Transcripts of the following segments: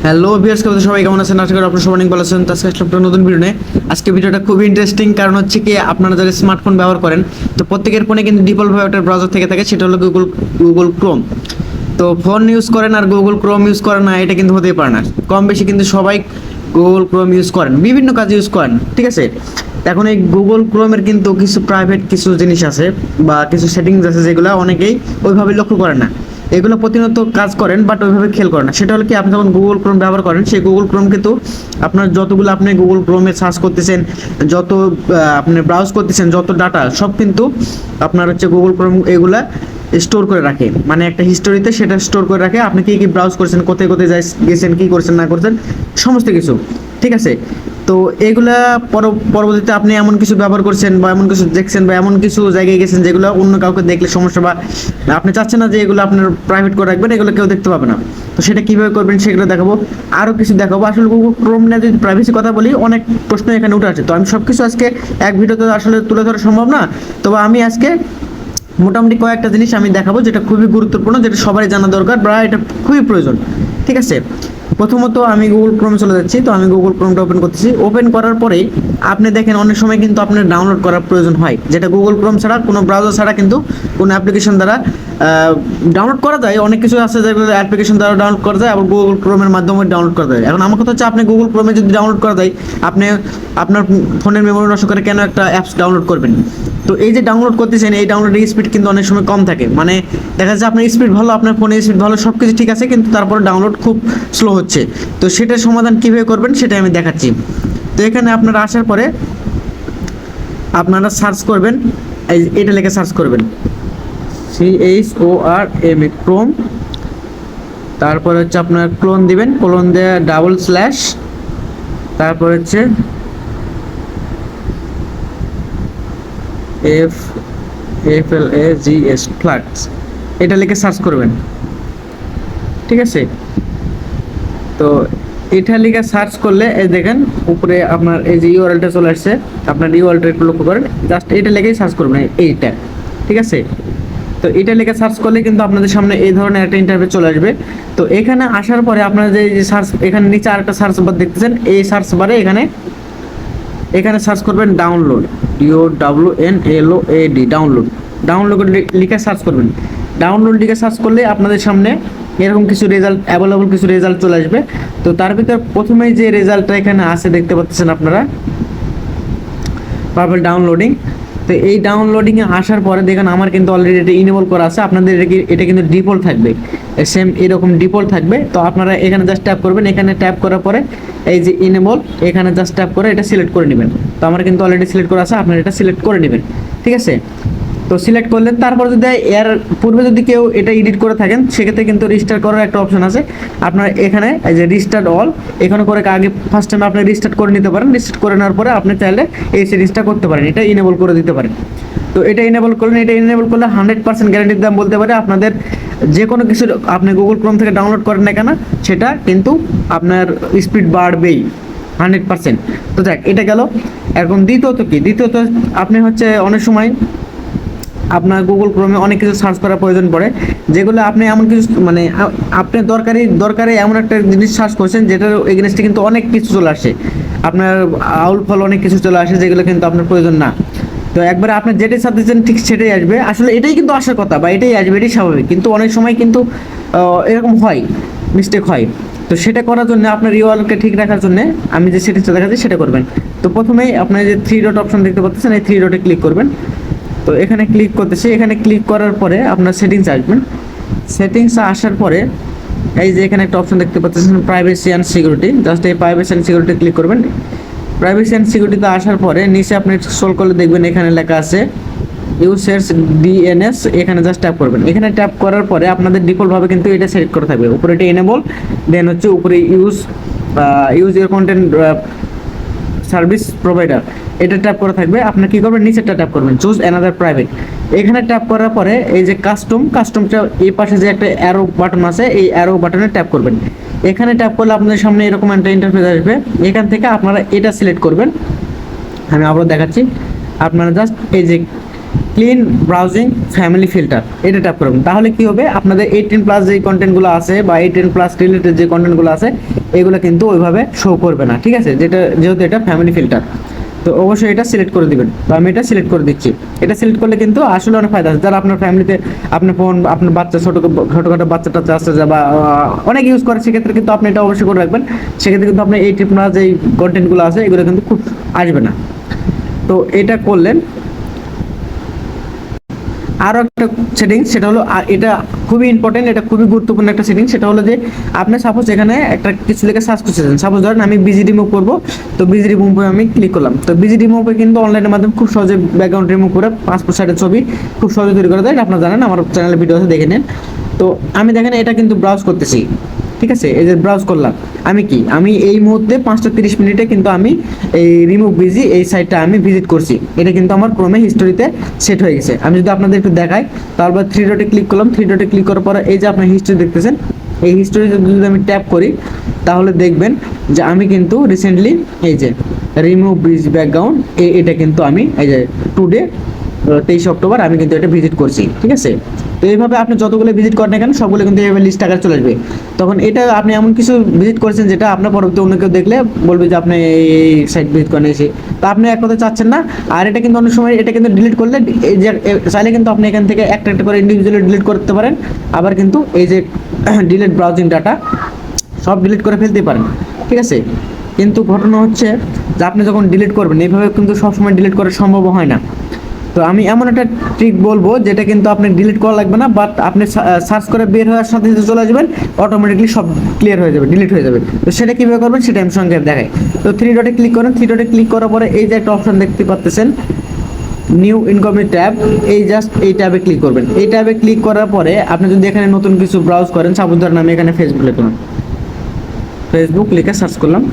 Hello viewers, সবাই কেমন আছেন? আশা করি আপনারা সবাই অনেক ভালো আছেন। তো আজকে একটা নতুন ভিডিও নিয়ে আজকে ভিডিওটা খুবই ইন্টারেস্টিং, কারণ হচ্ছে কি আপনারা যারা স্মার্টফোন ব্যবহার করেন তো প্রত্যেকের ফোনে কিন্তু ডিফল্টভাবে একটা ব্রাউজার থেকে থাকে, সেটা হলো গুগল ক্রোম। তো ফোন ইউজ করেন আর গুগল ক্রোম ইউজ করেন না, এটা কিন্তু হতেই পারে না। কম বেশি কিন্তু সবাই গুগল ক্রোম ইউজ করেন, বিভিন্ন কাজে ইউজ করেন, ঠিক আছে? এখন এই গুগল ক্রোমের কিন্তু কিছু প্রাইভেট কিছু জিনিস আছে বা কিছু সেটিংস আছে যেগুলো অনেকেই ওইভাবে লক্ষ্য করেন না। এগুলো প্রতিনিয়ত কাজ করেন বাট ওইভাবে খেয়াল করেন না। সেটা হলো কি, আপনি যখন গুগল ক্রোম ব্যবহার করেন সেই গুগল ক্রোম কিন্তু আপনার যতগুলো আপনি গুগল ক্রোমে সার্চ করতেছেন, যত আপনি ব্রাউজ করতেছেন, যত ডাটা সব কিন্তু আপনার হচ্ছে গুগল ক্রোম এগুলা স্টোর করে রাখে, মানে একটা হিস্টোরিতে সেটা স্টোর করে রাখে। আপনি কি কি ব্রাউজ করছেন, কোথায় কোথায় গেছেন, কি করছেন না করছেন, সমস্ত কিছু, ঠিক আছে? তো এগুলা পরবর্তীতে আপনি এমন কিছু ব্যবহার করছেন বা এমন কিছু দেখছেন বা এমন কিছু জায়গায় গেছেন যেগুলো অন্য কাউকে দেখলে সমস্যা, বা আপনি চাচ্ছেন না যে এগুলো আপনার প্রাইভেট করে রাখবেন, এগুলো কেউ দেখতে পাবে না। তো সেটা কীভাবে করবেন সেগুলো দেখাবো, আরও কিছু দেখাবো। আসলে গুগল ক্রোম নিয়ে যদি প্রাইভেসি কথা বলি, অনেক প্রশ্ন এখানে উঠে আসে। তো আমি সব কিছু আজকে এক ভিডিওতে আসলে তুলে ধরা সম্ভব না। তবে আমি আজকে মোটামুটি কয়েকটা জিনিস আমি দেখাবো যেটা খুবই গুরুত্বপূর্ণ, যেটা সবারই জানা দরকার বা এটা খুবই প্রয়োজন, ঠিক আছে? প্রথমত আমি গুগল ক্রোমে চলে যাচ্ছি। তো আমি গুগল ক্রোমটা ওপেন করতেছি। ওপেন করার পরেই আপনি দেখেন অনেক সময় কিন্তু আপনার ডাউনলোড করার প্রয়োজন হয়, যেটা গুগল ক্রোম ছাড়া, কোনো ব্রাউজার ছাড়া কিন্তু কোনো অ্যাপ্লিকেশন দ্বারা ডাউনলোড করা যায়। অনেক কিছু আছে যেগুলো অ্যাপ্লিকেশন দ্বারা ডাউনলোড করা যায়, আবার গুগল ক্রোমের মাধ্যমে ডাউনলোড করা যায়। এখন আমার কথা হচ্ছে, আপনি গুগল ক্রোমে যদি ডাউনলোড করা যায়, আপনি আপনার ফোনের মেমোরি নষ্ট করে কেন একটা অ্যাপস ডাউনলোড করবেন? তো এই যে ডাউনলোড করতেছেন, এই ডাউনলোডের স্পিড কিন্তু অনেক সময় কম থাকে, মানে দেখা যাচ্ছে আপনার স্পিড ভালো, আপনার ফোনের স্পিড ভালো, সব কিছু ঠিক আছে, কিন্তু তারপরে ডাউনলোড খুব স্লো হচ্ছে। তো সেটার সমাধান কীভাবে করবেন সেটা আমি দেখাচ্ছি। তো এখানে আপনারা আসার পরে আপনারা সার্চ করবেন, এটা লিখে সার্চ করবেন CHORM ক্রোম। তারপর হচ্ছে আপনার ক্লোন দিবেন, ক্লোন দিয়ে /, তারপর হচ্ছে FLAGS ফ্লাক্স, এটা লিখে সার্চ করবেন, ঠিক আছে? তো এটা লিখে সার্চ করলে এই দেখেন উপরে আপনার এই যে ইউআরএলটা চলে আসছে, আপনার ইউআরএলটা একটু লক্ষ্য করেন, জাস্ট এটা লিখেই সার্চ করবেন, এইটা, ঠিক আছে? তো এটা লিখে সার্চ করলে কিন্তু আপনাদের সামনে এই ধরনের একটা ইন্টারফেস চলে আসবে। তো এখানে আসার পরে আপনারা যে সার্চ, এখানে নিচে আরেকটা সার্চ বার দেখতেছেন, এই সার্চ বারে এখানে সার্চ করবেন ডাউনলোড, DOWNLOAD, ডাউনলোড লিখে সার্চ করবেন। ডাউনলোড লিখে সার্চ করলে আপনাদের সামনে এরকম কিছু রেজাল্ট, অ্যাভেলেবল কিছু রেজাল্ট চলে আসবে। তো তার ভিতর প্রথমেই যে রেজাল্টটা এখানে আছে দেখতে পাচ্ছেন আপনারা, পাবেন ডাউনলোডিং। তো এই ডাউনলোডিংয়ে আসার পরে দেখেন আমার কিন্তু অলরেডি এটা ইনেবল করা আছে। আপনাদের এটা কিন্তু ডিফল্ট থাকবে, সেম এরকম ডিফল্ট থাকবে। তো আপনারা এখানে জাস্ট ট্যাপ করবেন, এখানে ট্যাপ করার পরে এই যে ইনেবল, এখানে জাস্ট ট্যাপ করে এটা সিলেক্ট করে নেবেন। তো আমার কিন্তু অলরেডি সিলেক্ট করা আছে, আপনারা এটা সিলেক্ট করে নেবেন, ঠিক আছে? তো সিলেক্ট করলেন, তারপর যদি এর পূর্বে যদি কেউ এটা এডিট করে থাকেন, সেক্ষেত্রে কিন্তু রিস্টার্ট করার একটা অপশন আছে। আপনার এখানে এই যে রিস্টার্ট অল, এখানে করে আগে ফার্স্ট টাইম আপনি রিস্টার্ট করে নিতে পারেন। রিস্টার্ট করে নেওয়ার পরে আপনি চাইলে এই সেটিংসটা করতে পারেন, এটা ইনেবল করে দিতে পারেন। তো এটা ইনেবল করলেন, এটা ইনেবল করলে 100% গ্যারান্টির দাম বলতে পারে আপনাদের যে কোনো কিছু আপনি গুগল ক্রোম থেকে ডাউনলোড করেন না কেন, সেটা কিন্তু আপনার স্পিড বাড়বেই 100%। তো দেখ, এটা গেল। এখন দ্বিতীয়ত কি, দ্বিতীয়ত আপনি হচ্ছে অনেক সময় আপনার গুগল ক্রোমে অনেক কিছু সার্চ করার প্রয়োজন পড়ে, যেগুলো আপনি এমন কিছু, মানে আপনি দরকারি এমন একটা জিনিস সার্চ করছেন যেটার এগেনস্টে কিন্তু অনেক কিছু চলে আসে, আপনার আউল ফল অনেক কিছু চলে আসে যেগুলো কিন্তু আপনার প্রয়োজন না। তো একবারে আপনি যেটাই সার্চ দিচ্ছেন ঠিক সেটাই আসবে, আসলে এটাই কিন্তু আসার কথা বা এটাই আসবে, এটাই স্বাভাবিক, কিন্তু অনেক সময় কিন্তু এরকম হয়, মিস্টেক হয়। তো সেটা করার জন্য আপনার ইউআরএলকে ঠিক রাখার জন্য আমি যে সেটিংসটা দেখাচ্ছি সেটা করবেন। তো প্রথমেই আপনার যে 3 ডট অপশন দেখতে পাচ্ছেন, এই 3 ডটে ক্লিক করবেন। তো এখানে ক্লিক করতেছি, এখানে ক্লিক করার পরে আপনার সেটিংস আসবেন। সেটিংস আসার পরে এই যে এখানে একটা অপশন দেখতে পাচ্ছেন প্রাইভেসি অ্যান্ড সিকিউরিটি, জাস্ট এই প্রাইভেসি অ্যান্ড সিকিউরিটি ক্লিক করবেন। প্রাইভেসি অ্যান্ড সিকিউরিটিতে আসার পরে নিচে আপনি স্ক্রল করলে দেখবেন এখানে লেখা আছে ইউজার্স DNS, এখানে জাস্ট ট্যাপ করবেন। এখানে ট্যাপ করার পরে আপনাদের ডিফল্টভাবে কিন্তু এটা সিলেক্ট করা থাকবে, উপরে এটা এনেবল, দেন হচ্ছে উপরে use your content service provider, এটা ট্যাপ করা থাকবে। আপনার কি করবেন, নিচেরটা ট্যাপ করবেন, চুজ অ্যানাদার প্রাইভেট। এখানে ট্যাপ করার পরে এই যে কাস্টমটা এই পাশে যে একটা অ্যারো বাটন আছে, এই অ্যারো বাটনে ট্যাপ করবেন। এখানে ট্যাপ করলে আপনাদের সামনে এরকম একটা ইন্টারফেস আসবে। এখান থেকে আপনারা এটা সিলেক্ট করবেন, আমি আবার দেখাচ্ছি। আপনারা জাস্ট এই যে ক্লিন ব্রাউজিং ফ্যামিলি ফিল্টার এটা ট্যাপ করবেন। তাহলে কি হবে, আপনাদের 18+ যে কন্টেন্টগুলো আছে বা 18+ রিলেটেড যে কন্টেন্টগুলো আছে এগুলো কিন্তু ওইভাবে শো করবে না, ঠিক আছে, যেহেতু এটা ফ্যামিলি ফিল্টার। তো অবশ্যই এটা সিলেক্ট করে দিবেন, তো আমি এটা সিলেক্ট করে দিচ্ছি। এটা সিলেক্ট করলে কিন্তু আসলে অনেক ফায়দা আছে। যারা আপনার ফ্যামিলিতে আপনার ফোন, আপনার বাচ্চা ছোটখাটো বাচ্চা টাচ্চা আসছে বা অনেক ইউজ করে, সেক্ষেত্রে কিন্তু আপনি এটা অবশ্যই করে রাখবেন। সেক্ষেত্রে কিন্তু আপনার 18+ যে কন্টেন্টগুলো আছে এগুলো কিন্তু খুব আসবে না। তো এটা করলেন। আরও একটা সেটিংস, সেটা হলো, এটা খুবই ইম্পর্টেন্ট, এটা খুবই গুরুত্বপূর্ণ একটা সেটিংস। সেটা হলো যে আপনি সাপোজ এখানে একটা কিছু লিখে সার্চ করতেছেন, সাপোজ ধরেন আমি বিজি রিমুভ করবো, তো বিজি রিমুভে আমি ক্লিক করলাম। তো বিজি রিমুভে কিন্তু অনলাইনের মাধ্যমে খুব সহজে ব্যাকগ্রাউন্ড রিমুভ করে পাসপোর্ট সাইজের ছবি খুব সহজে তৈরি করে দেয়, আপনারা জানেন, আমার চ্যানেলের ভিডিও আছে, দেখে নেন। তো আমি দেখেন এটা কিন্তু ব্রাউজ করতেছি, ঠিক আছে, এই যে ব্রাউজ করলাম, আমি এই মুহূর্তে 5:30 মিনিটে কিন্তু আমি এই রিমুভ বিজি এই সাইটটা আমি ভিজিট করছি। এটা কিন্তু আমার ক্রোমে হিস্টোরিতে সেট হয়ে গেছে। আমি যদি আপনাদের একটু দেখাই, তারপর 3 ডটে ক্লিক করলাম। 3 ডটে ক্লিক করার পরে এই যে আপনার হিস্ট্রি দেখতেছেন, এই হিস্টোরিতে যদি আমি ট্যাপ করি তাহলে দেখবেন যে আমি কিন্তু রিসেন্টলি এই যে রিমুভ বিজ ব্যাকগ্রাউন্ড এটা কিন্তু আমি এই যে টুডে 23 অক্টোবর আমি কিন্তু এটা ভিজিট করছি, ঠিক আছে। তো এইভাবে আপনি যতগুলো ভিজিট করেন না কেন সবগুলো কিন্তু এইভাবে লিস্ট আকারে চলে আসবে। তখন এটা আপনি এমন কিছু ভিজিট করেছেন যেটা আপনার পরবর্তী অন্য কেউ দেখলে বলবে যে আপনি এই সাইট ভিজিট করেন এসে, তো আপনি এক কথা চাচ্ছেন না। আর এটা কিন্তু অনেক সময় এটা কিন্তু ডিলিট করলে এই যে চাইলে কিন্তু আপনি এখান থেকে একটা একটা করে ইন্ডিভিজুয়ালি ডিলিট করতে পারেন, আবার কিন্তু এই যে ডিলিট ব্রাউজিং ডাটা সব ডিলিট করে ফেলতে পারেন, ঠিক আছে। কিন্তু ঘটনা হচ্ছে যে আপনি যখন ডিলিট করবেন এইভাবে কিন্তু সবসময় ডিলিট করা সম্ভব হয় না। তো আমি এমন একটা ট্রিক বলবো যেটা কিন্তু আপনি ডিলিট করা লাগবে না, বাট আপনি সার্চ করে বের হওয়ার সাথে সাথে চলে আসবেন, অটোমেটিকলি সব ক্লিয়ার হয়ে যাবে, ডিলিট হয়ে যাবে। তো সেটা কীভাবে করবেন সেটা আমি সঙ্গে দেখাই। তো 3 ডটে ক্লিক করেন। 3 ডটে ক্লিক করার পরে এই যে একটা অপশন দেখতে পাচ্ছেন নিউ ইনকমিং ট্যাব, এই জাস্ট এই ট্যাবে ক্লিক করবেন। এই ট্যাবে ক্লিক করার পরে আপনি যদি এখানে নতুন কিছু ব্রাউজ করেন, সাপোজ ধরেন আমি এখানে ফেসবুক লিখলাম, ফেসবুক লিখে সার্চ করলাম।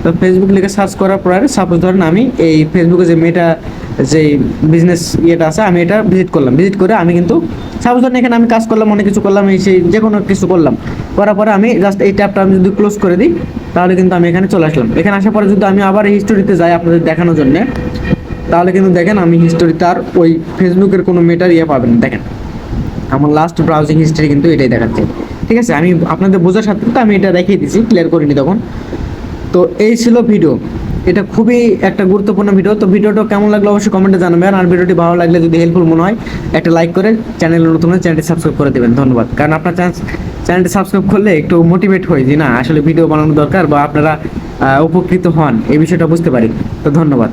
তো ফেসবুক লিখে সার্চ করার পরে সাপোজ ধরেন আমি এই ফেসবুকে যে মেটা যে বিজনেস ইয়েটা আছে আমি এটা ভিজিট করলাম। ভিজিট করে আমি কিন্তু সাপোজ ধরেন এখানে আমি কাজ করলাম, অনেক কিছু করলাম, এই সেই যে কোনো কিছু করলাম, করার পরে আমি জাস্ট এই ট্যাবটা আমি যদি ক্লোজ করে দিই তাহলে কিন্তু আমি এখানে চলে আসলাম। এখানে আসার পরে যদি আমি আবার হিস্টোরিতে যাই আপনাদের দেখানোর জন্য, তাহলে কিন্তু দেখেন আমি হিস্টোরিতে আর ওই ফেসবুকের কোনো মেটার ইয়ে পাবেন। দেখেন আমার লাস্ট ব্রাউজিং হিস্ট্রি কিন্তু এটাই দেখাচ্ছে, ঠিক আছে। আমি আপনাদের বোঝার সাথে আমি এটা দেখিয়ে দিচ্ছি, ক্লিয়ার করিনি তখন। তো এই ছিল ভিডিও, এটা খুবই একটা গুরুত্বপূর্ণ ভিডিও। তো ভিডিওটা কেমন লাগলো অবশ্যই কমেন্টে জানাবেন। আর ভিডিওটি ভালো লাগলে যদি হেল্পফুল মনে হয় একটা লাইক করে চ্যানেল নতুন হলে চ্যানেলটি সাবস্ক্রাইব করে দেবেন। ধন্যবাদ। কারণ আপনার চ্যানেলটি সাবস্ক্রাইব করলে একটু মোটিভেট হয় যে না আসলে ভিডিও বানানো দরকার বা আপনারা উপকৃত হন, এই বিষয়টা বুঝতে পারি। তো ধন্যবাদ।